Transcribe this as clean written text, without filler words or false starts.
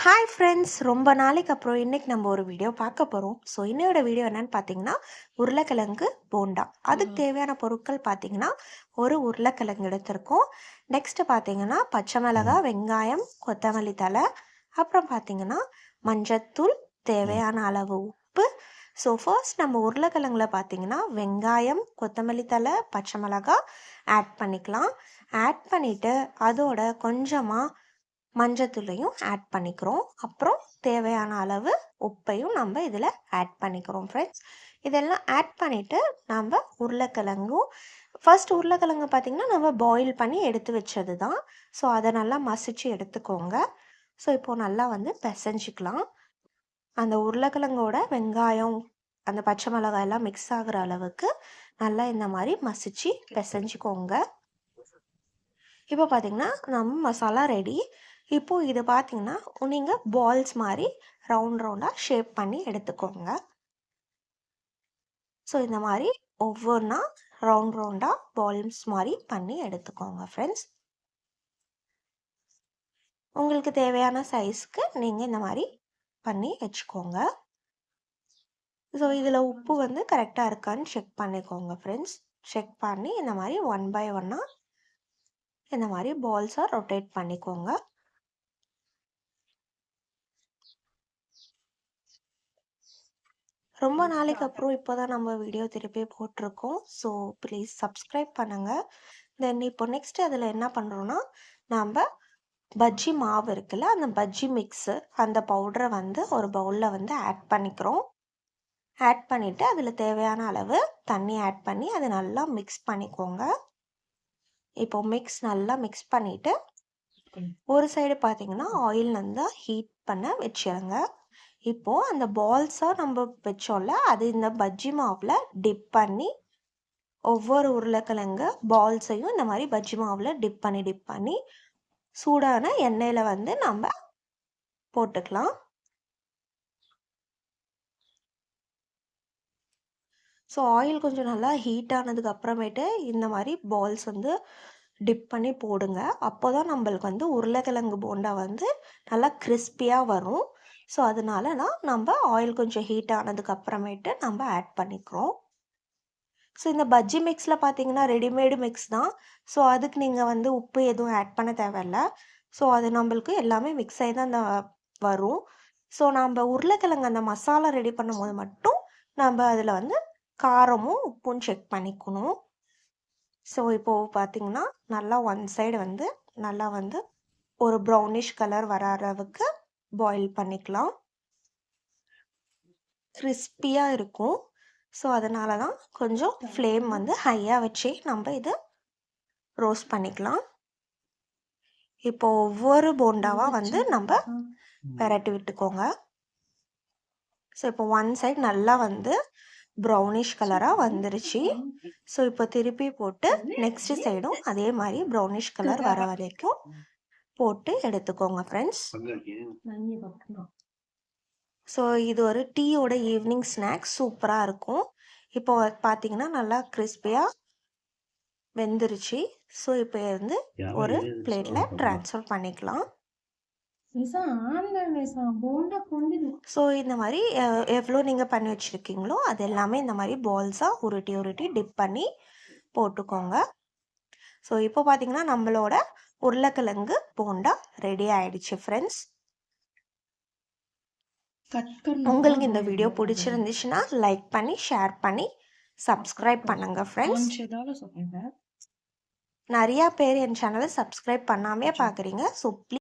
Hi friends, ரொம்ப நாளைக்கு அப்புறம் இன்னைக்கு நம்ம ஒரு வீடியோ பார்க்க போகிறோம். ஸோ இன்னையோட வீடியோ என்னன்னு பார்த்தீங்கன்னா, உருளைக்கிழங்கு போண்டா. அதுக்கு தேவையான பொருட்கள் பார்த்தீங்கன்னா, ஒரு உருளைக்கிழங்கு எடுத்திருக்கோம். நெக்ஸ்ட்டு பார்த்தீங்கன்னா, பச்சை மிளகாய், வெங்காயம், கொத்தமல்லி தழை, அப்புறம் பார்த்தீங்கன்னா மஞ்சத்தூள், தேவையான அளவு உப்பு. ஸோ ஃபர்ஸ்ட் நம்ம உருளைக்கிழங்குல பார்த்தீங்கன்னா வெங்காயம், கொத்தமல்லி தழை, பச்சை மிளகாய் ஆட் பண்ணிக்கலாம். ஆட் பண்ணிவிட்டு அதோட கொஞ்சமாக மஞ்சத்தூளையும் ஆட் பண்ணிக்கிறோம். அப்புறம் தேவையான அளவு உப்பையும் நம்ம இதில் ஆட் பண்ணிக்கிறோம் ஃப்ரெண்ட்ஸ். இதெல்லாம் ஆட் பண்ணிவிட்டு நம்ம உருளைக்கிழங்கும் ஃபர்ஸ்ட் உருளைக்கிழங்கு பார்த்திங்கன்னா நம்ம பாயில் பண்ணி எடுத்து வச்சது தான். ஸோ அதை நல்லா மசிச்சு எடுத்துக்கோங்க. ஸோ இப்போது நல்லா வந்து பிசைஞ்சிக்கலாம். அந்த உருளைக்கிழங்கோட வெங்காயம், அந்த பச்சை மிளகாய் எல்லாம் மிக்ஸ் ஆகுற அளவுக்கு நல்லா இந்த மாதிரி மசிச்சு பிசைஞ்சிக்கோங்க. இப்போ பார்த்தீங்கன்னா நம்ம மசாலா ரெடி. இப்போது இது பார்த்தீங்கன்னா நீங்கள் பால்ஸ் மாதிரி ரவுண்டாக ஷேப் பண்ணி எடுத்துக்கோங்க. ஸோ இந்த மாதிரி ஒவ்வொன்றா ரவுண்டாக பால்ஸ் மாதிரி பண்ணி எடுத்துக்கோங்க ஃப்ரெண்ட்ஸ். உங்களுக்கு தேவையான சைஸ்க்கு நீங்கள் இந்த மாதிரி பண்ணி வச்சுக்கோங்க. ஸோ இதில் உப்பு வந்து கரெக்டாக இருக்கான்னு செக் பண்ணிக்கோங்க ஃப்ரெண்ட்ஸ். செக் பண்ணி இந்த மாதிரி 1 by 1 இந்த மாதிரி பால்ஸாக ரொட்டேட் பண்ணிக்கோங்க. ரொம்ப நாளைக்கு அப்புறம் இப்போ தான் நம்ம வீடியோ திருப்பி போட்டிருக்கோம். ஸோ ப்ளீஸ் சப்ஸ்கிரைப் பண்ணுங்கள். தென் இப்போ நெக்ஸ்ட் அதில் என்ன பண்ணுறோன்னா, நம்ம பஜ்ஜி மாவு இருக்குல்ல, அந்த பஜ்ஜி மிக்ஸு அந்த பவுடரை வந்து ஒரு பவுலில் வந்து ஆட் பண்ணிக்கிறோம். ஆட் பண்ணிவிட்டு அதில் தேவையான அளவு தண்ணி ஆட் பண்ணி அதை நல்லா மிக்ஸ் பண்ணிக்கோங்க. இப்போது நல்லா மிக்ஸ் பண்ணிவிட்டு ஒரு சைடு பார்த்தீங்கன்னா ஆயில் நல்லா ஹீட் பண்ண வச்சிருங்க. இப்போது அந்த பால்ஸாக நம்ம வச்சோம்ல, அது இந்த பஜ்ஜி மாவில் டிப் பண்ணி ஒவ்வொரு உருளைக்கிழங்கு பால்ஸையும் இந்த மாதிரி பஜ்ஜி மாவில் டிப் பண்ணி சூடான எண்ணெயில் வந்து நம்ம போட்டுக்கலாம். ஸோ ஆயில் கொஞ்சம் நல்லா ஹீட் ஆனதுக்கு அப்புறமேட்டு இந்த மாதிரி பால்ஸ் வந்து டிப் பண்ணி போடுங்க. அப்போ தான் நம்மளுக்கு வந்து உருளைக்கிழங்கு போண்டா வந்து நல்லா கிறிஸ்பியாக வரும். ஸோ அதனால நம்ம ஆயில் கொஞ்சம் ஹீட் ஆனதுக்கு அப்புறமேட்டு நம்ம ஆட் பண்ணிக்கிறோம். ஸோ இந்த பஜ்ஜி மிக்ஸில் பார்த்தீங்கன்னா ரெடிமேடு மிக்ஸ் தான். ஸோ அதுக்கு நீங்கள் வந்து உப்பு எதுவும் ஆட் பண்ண தேவையில்ல. ஸோ அது நம்மளுக்கு எல்லாமே மிக்ஸ் ஆகி தான் அந்த வரும். ஸோ நம்ம உருளைக்கிழங்கு அந்த மசாலா ரெடி பண்ணும்போது மட்டும் நம்ம அதில் வந்து காரமும் உப்பும் செக் பண்ணிக்கணும். ஸோ இப்போது பார்த்தீங்கன்னா நல்லா ஒன் சைடு வந்து நல்லா வந்து ஒரு ப்ரௌனிஷ் கலர் வர அளவுக்கு பாயில் பண்ணிக்கலாம். கிறிஸ்பியாக இருக்கும். ஸோ அதனால தான் கொஞ்சம் ஃப்ளேம் வந்து ஹையாக வச்சு நம்ம இதை ரோஸ்ட் பண்ணிக்கலாம். இப்போ ஒவ்வொரு போண்டாவாக வந்து நம்ம விரட்டி விட்டுக்கோங்க. ஸோ இப்போ ஒன் சைடு நல்லா வந்து ப்ரௌனிஷ் கலராக வந்துருச்சு. ஸோ இப்போ திருப்பி போட்டு நெக்ஸ்ட் சைடும் அதே மாதிரி ப்ரௌனிஷ் கலர் வர வரைக்கும் போட்டு எடுத்துக்கோங்க ஃப்ரெண்ட்ஸ். ஸோ இது ஒரு டீயோட ஈவினிங் ஸ்நாக்ஸ் சூப்பராக இருக்கும். இப்போ பார்த்தீங்கன்னா நல்லா கிறிஸ்பியாக வெந்துருச்சு. ஸோ இப்போ வந்து ஒரு பிளேட்டில் ட்ரான்ஸ்ஃபர் பண்ணிக்கலாம். ஸோ இந்த மாதிரி எவ்வளோ நீங்கள் பண்ணி வச்சுருக்கீங்களோ அது எல்லாமே இந்த மாதிரி பால்ஸாக உருட்டி டிப் பண்ணி போட்டுக்கோங்க. ஸோ இப்போ பார்த்தீங்கன்னா நம்மளோட உருளைக்கிழங்கு போண்டா ரெடி ஆயிடுச்சு ஃப்ரெண்ட்ஸ். உங்களுக்கு இந்த வீடியோ பிடிச்சிருந்துச்சுன்னா லைக் பண்ணி ஷேர் பண்ணி சப்ஸ்கிரைப் பண்ணுங்க ஃப்ரெண்ட்ஸ். நிறையா பேர் என் சேனலை சப்ஸ்கிரைப் பண்ணாமே பார்க்குறீங்க. ஸோ